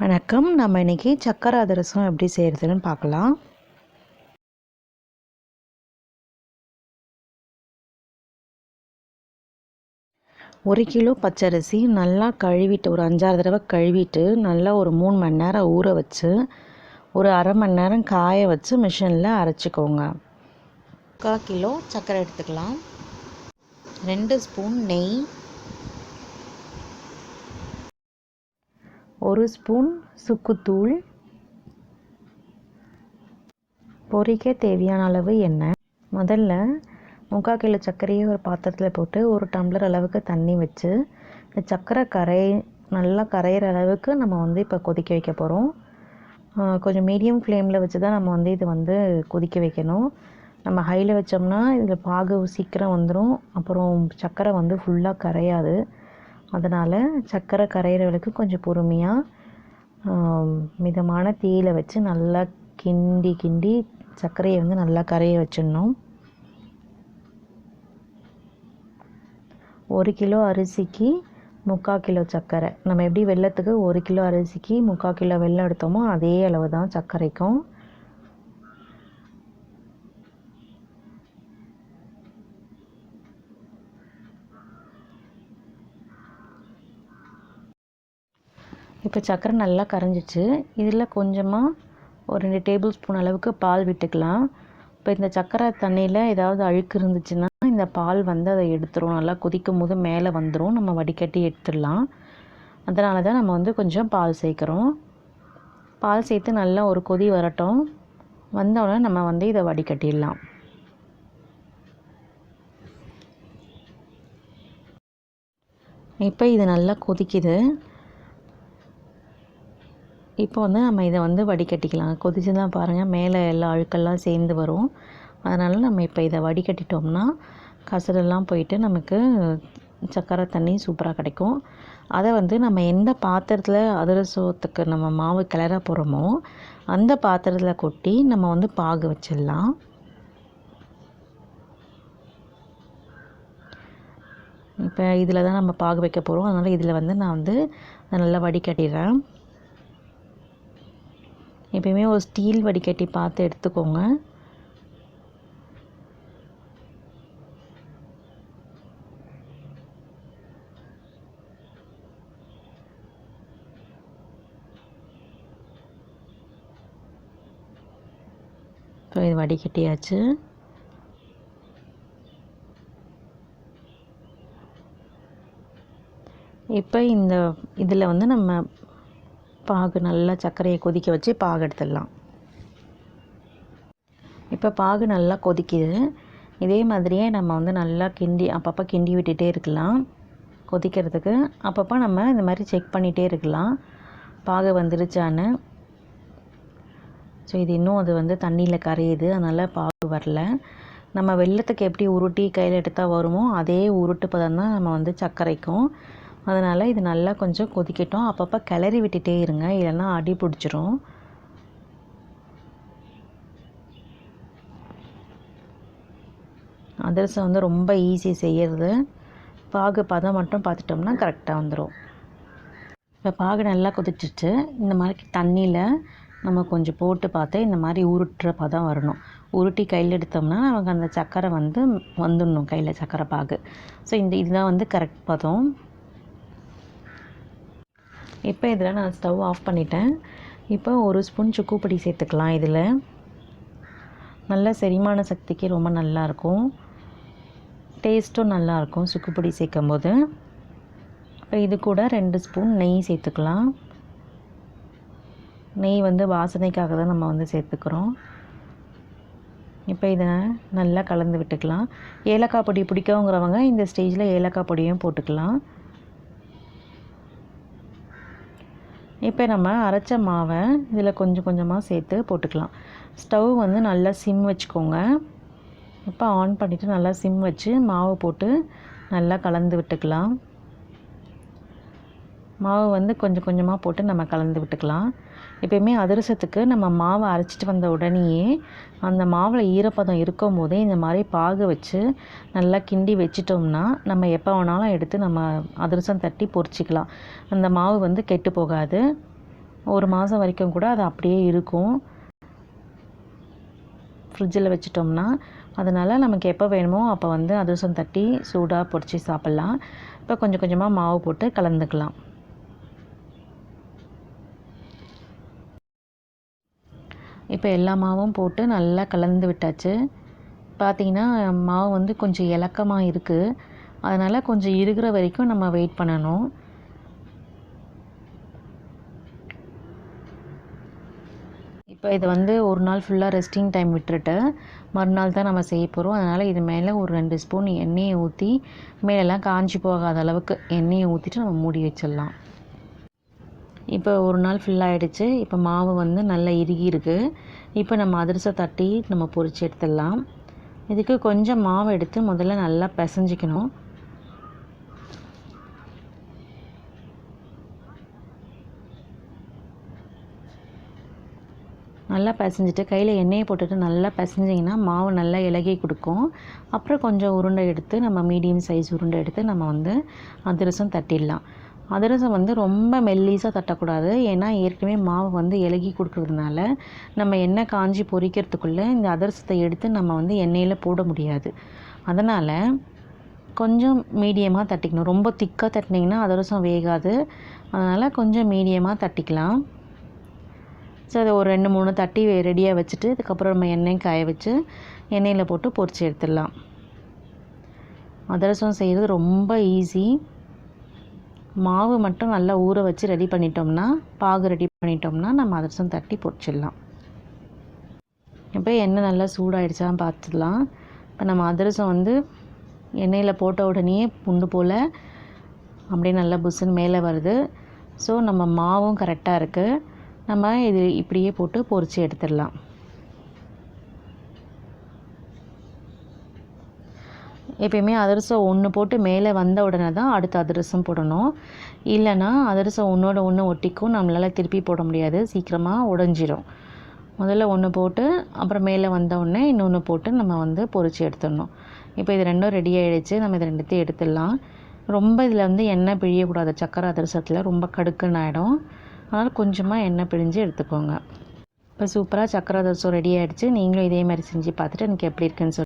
வணக்கம். நம்ம இன்றைக்கி சக்கரை அதிரசம் எப்படி செய்கிறதுன்னு பார்க்கலாம். ஒரு கிலோ பச்சரிசி நல்லா கழுவிட்டு ஒரு 5-6 தடவை கழுவிட்டு நல்லா ஒரு 3 மணி நேரம் ஊற வச்சு ஒரு அரை மணி நேரம் காய வச்சு மிஷினில் அரைச்சிக்கோங்க. 1/4 கிலோ சக்கரை எடுத்துக்கலாம். 2 ஸ்பூன் நெய், 1 ஸ்பூன் சுக்குத்தூள், பொரிக்க தேவையான அளவு எண்ணெய். முதல்ல 3/4 கிலோ சர்க்கரையை ஒரு பாத்திரத்தில் போட்டு 1 டம்ளர் அளவுக்கு தண்ணி வச்சு இந்த சர்க்கரை நல்லா கரையிற அளவுக்கு நம்ம இப்போ கொதிக்க வைக்க போகிறோம். கொஞ்சம் மீடியம் ஃப்ளேமில் வச்சு தான் நம்ம இது கொதிக்க வைக்கணும். நம்ம ஹையில் வச்சோம்னா இதில் பாகு சீக்கிரம் வந்துடும், அப்புறம் சர்க்கரை ஃபுல்லாக கரையாது. அதனால் சர்க்கரை கரையிறவளுக்கு கொஞ்சம் பொறுமையாக மிதமான தீயில் வச்சு நல்லா கிண்டி சர்க்கரையை நல்லா கரைய வச்சிடணும். 1 கிலோ அரிசிக்கு 3/4 கிலோ சர்க்கரை. நம்ம எப்படி வெல்லத்துக்கு 1 கிலோ அரிசிக்கு 3/4 கிலோ வெல்லம் எடுத்தோமோ அதே அளவு தான் சர்க்கரைக்கும். இப்போ சர்க்கரை நல்லா கரைஞ்சிச்சு. இதில் கொஞ்சமாக ஒரு 2 டேபிள் ஸ்பூன் அளவுக்கு பால் விட்டுக்கலாம். இப்போ இந்த சர்க்கரை தண்ணியில் ஏதாவது அழுக்கு இருந்துச்சுன்னா இந்த பால் அதை எடுத்துரும். நல்லா கொதிக்கும் போது மேலே வந்துடும், நம்ம வடிகட்டி எடுத்துடலாம். அதனால தான் நம்ம கொஞ்சம் பால் சேர்க்குறோம். பால் சேர்த்து நல்லா ஒரு கொதி வரட்டும். வந்தோடனே நம்ம இதை வடிகட்டிடலாம். இப்போ இது நல்லா கொதிக்குது. இப்போ நம்ம இதை வடிகட்டிக்கலாம். கொதிச்சு தான் பாருங்கள், மேலே எல்லா அழுக்கெல்லாம் சேர்ந்து வரும். அதனால் நம்ம இப்போ இதை வடிகட்டிட்டோம்னா கசரெல்லாம் போயிட்டு நமக்கு சக்கரை தண்ணி சூப்பராக கிடைக்கும். அதை நம்ம எந்த பாத்திரத்தில் அதிரசத்துக்கு நம்ம மாவு கிளற போகிறோமோ அந்த பாத்திரத்தில் கொட்டி நம்ம பாகு வச்சிடலாம். இப்போ இதில் தான் நம்ம பாகு வைக்க போகிறோம். அதனால் இதில் நான் நல்லா வடிகட்டிடுறேன். எப்பயுமே ஒரு ஸ்டீல் வடிகட்டி பார்த்து எடுத்துக்கோங்க. இப்போ இது வடிகட்டியாச்சு. இப்போ இதில் நம்ம பாகு நல்லா சர்க்கரையை கொதிக்க வச்சு பாகு எடுத்துடலாம். இப்போ பாகு நல்லா கொதிக்குது. இதே மாதிரியே நம்ம நல்லா அப்பப்போ கிண்டி விட்டுட்டே இருக்கலாம். கொதிக்கிறதுக்கு அப்பப்போ நம்ம இந்த மாதிரி செக் பண்ணிகிட்டே இருக்கலாம் பாகு வந்துருச்சான்னு. ஸோ இது இன்னும் அது தண்ணியில் கரையுது, அதனால் பாகு வரல. நம்ம வெல்லத்துக்கு எப்படி உருட்டி கையில் எடுத்தால் வருமோ அதே உருட்டு பதம் தான் நம்ம சர்க்கரைக்கும். அதனால் இது நல்லா கொஞ்சம் கொதிக்கட்டும். அப்பப்போ கிளறி விட்டுட்டே இருங்க, இல்லைன்னா அடி பிடிச்சிரும். அதிரசம் ரொம்ப ஈஸி செய்கிறது. பாகு பதம் மட்டும் பார்த்துட்டோம்னா கரெக்டாக வந்துடும். இப்போ பாகு நல்லா கொதிச்சிச்சு. இந்த மாதிரி தண்ணியில் நம்ம கொஞ்சம் போட்டு பார்த்து இந்த மாதிரி உருட்டுற பதம் வரணும். உருட்டி கையில் எடுத்தோம்னா நமக்கு அந்த சர்க்கரை வந்துடணும் கையில் சர்க்கரை பாகு. ஸோ இதுதான் கரெக்ட் பதம். இப்போ இதில் நான் ஸ்டவ் ஆஃப் பண்ணிட்டேன். இப்போ 1 ஸ்பூன் சுக்குப்பொடி சேர்த்துக்கலாம். இதில் நல்ல செரிமான சக்திக்கு ரொம்ப நல்லாயிருக்கும், டேஸ்ட்டும் நல்லாயிருக்கும் சுக்குப்பொடி சேர்க்கும் போது. இப்போ இது கூட 2 ஸ்பூன் நெய் சேர்த்துக்கலாம். நெய் வாசனைக்காக தான் நம்ம சேர்த்துக்கிறோம். இப்போ இதை நல்லா கலந்து விட்டுக்கலாம். ஏலக்காய் பொடி பிடிக்கவங்கிறவங்க இந்த ஸ்டேஜில் ஏலக்காய் பொடியும் போட்டுக்கலாம். இப்போ நம்ம அரைச்ச மாவை இதில் கொஞ்சம் கொஞ்சமாக சேர்த்து போட்டுக்கலாம். ஸ்டவ் நல்லா சிம் வச்சுக்கோங்க. இப்போ ஆன் பண்ணிவிட்டு நல்லா சிம் வச்சு மாவு போட்டு நல்லா கலந்து விட்டுக்கலாம். மாவு கொஞ்சம் கொஞ்சமாக போட்டு நம்ம கலந்து விட்டுக்கலாம். எப்பயுமே அதிரசத்துக்கு நம்ம மாவை அரைச்சிட்டு வந்த உடனேயே அந்த மாவில் ஈரப்பதம் இருக்கும் போதே இந்த மாதிரி பாகு வச்சு நல்லா கிண்டி வச்சிட்டோம்னா நம்ம எப்போ வேணாலும் எடுத்து நம்ம அதிரசம் தட்டி பொரிச்சிக்கலாம். அந்த மாவு கெட்டு போகாது. 1 மாதம் வரைக்கும் கூட அது அப்படியே இருக்கும் ஃப்ரிட்ஜில் வச்சிட்டோம்னா. அதனால் நமக்கு எப்போ வேணுமோ அப்போ வந்து அதிரசம் தட்டி சூடாக பொரித்து சாப்பிட்லாம். இப்போ கொஞ்சம் கொஞ்சமாக மாவு போட்டு கலந்துக்கலாம். இப்போ எல்லா மாவும் போட்டு நல்லா கலந்து விட்டாச்சு. பார்த்திங்கன்னா மாவு வந்து கொஞ்சம் இலக்கமாக இருக்குது. அதனால் கொஞ்சம் இருக்கிற வரைக்கும் நம்ம வெயிட் பண்ணணும். இப்போ இதை வந்து ஒரு நாள் ஃபுல்லாக ரெஸ்டிங் டைம் விட்டுட்டு மறுநாள் தான் நம்ம செய்ய போகிறோம். அதனால் இது மேலே ஒரு 2 ஸ்பூன் எண்ணெயை ஊற்றி மேலெல்லாம் காஞ்சி போகாத அளவுக்கு எண்ணெயை ஊற்றிட்டு நம்ம மூடி வச்சிடலாம். இப்போ ஒரு நாள் ஃபுல்லாகிடுச்சு. இப்போ மாவு வந்து நல்லா இறுகி இருக்குது. இப்போ நம்ம அதிரசம் தட்டி நம்ம பொரித்து எடுத்துடலாம். இதுக்கு கொஞ்சம் மாவு எடுத்து முதல்ல நல்லா பிசைஞ்சிக்கணும். நல்லா பிசைஞ்சிட்டு கையில் எண்ணெயை போட்டுட்டு நல்லா பிசைஞ்சிங்கன்னா மாவு நல்லா இலகி கொடுக்கும். அப்புறம் கொஞ்சம் உருண்டை எடுத்து நம்ம மீடியம் சைஸ் உருண்டை எடுத்து நம்ம வந்து அதிரசம் தட்டிடலாம். அதிரசம் வந்து ரொம்ப மெல்லிசாக தட்டக்கூடாது. ஏன்னா ஏற்கனவே மாவு வந்து இலகி கொடுக்கறதுனால நம்ம எண்ணெய் காஞ்சி பொரிக்கிறதுக்குள்ளே இந்த அதிரசத்தை எடுத்து நம்ம வந்து எண்ணெயில் போட முடியாது. அதனால் கொஞ்சம் மீடியமாக தட்டிக்கணும். ரொம்ப திக்காக தட்டினீங்கன்னா அதிரசம் வேகாது. அதனால் கொஞ்சம் மீடியமாக தட்டிக்கலாம். ஸோ அதை ஒரு 2-3 தட்டி ரெடியாக வச்சுட்டு அதுக்கப்புறம் நம்ம எண்ணெய் காய வச்சு எண்ணெயில் போட்டு பொரித்து எடுத்துடலாம். அதிரசம் செய்கிறது ரொம்ப ஈஸி. மாவு மட்டும் நல்லா ஊற வச்சு ரெடி பண்ணிட்டோம்னா, பாகு ரெடி பண்ணிட்டோம்னா நம்ம அதிரசம் தட்டி பொரிச்சிடலாம். இப்போ எண்ணெய் நல்லா சூடாகிடுச்சான்னு பார்த்துடலாம். இப்போ நம்ம அதிரசம் வந்து எண்ணெயில் போட்ட உடனே புண்டு போல் அப்படியே நல்லா புஸ்ஸுன்னு மேலே வருது. ஸோ நம்ம மாவும் கரெக்டாக இருக்குது. நம்ம இது இப்படியே போட்டு பொரித்து எடுத்துடலாம். எப்பயுமே அதிரசம் ஒன்று போட்டு மேலே வந்த உடனே தான் அடுத்த அதிரசம் போடணும். இல்லைன்னா அதிரசம் ஒன்றோட ஒன்று ஒட்டிக்கும். நம்மளால் திருப்பி போட முடியாது, சீக்கிரமாக உடஞ்சிரும். முதல்ல ஒன்று போட்டு அப்புறம் மேலே வந்த உடனே இன்னொன்று போட்டு நம்ம வந்து பொரித்து எடுத்துடணும். இப்போ இது ரெண்டும் ரெடி ஆகிடுச்சு. நம்ம இது ரெண்டுத்தையும் எடுத்துடலாம். ரொம்ப இதில் வந்து எண்ணெய் பிழியக்கூடாது. சக்கரை அதிரசத்தில் ரொம்ப கடுக்குன்னு ஆகிடும். அதனால் கொஞ்சமாக எண்ணெய் பிழிஞ்சு எடுத்துக்கோங்க. இப்போ சூப்பராக சக்கரை அதிரசம் ரெடி ஆகிடுச்சு. நீங்களும் இதே மாதிரி செஞ்சு பார்த்துட்டு எனக்கு எப்படி இருக்குன்னு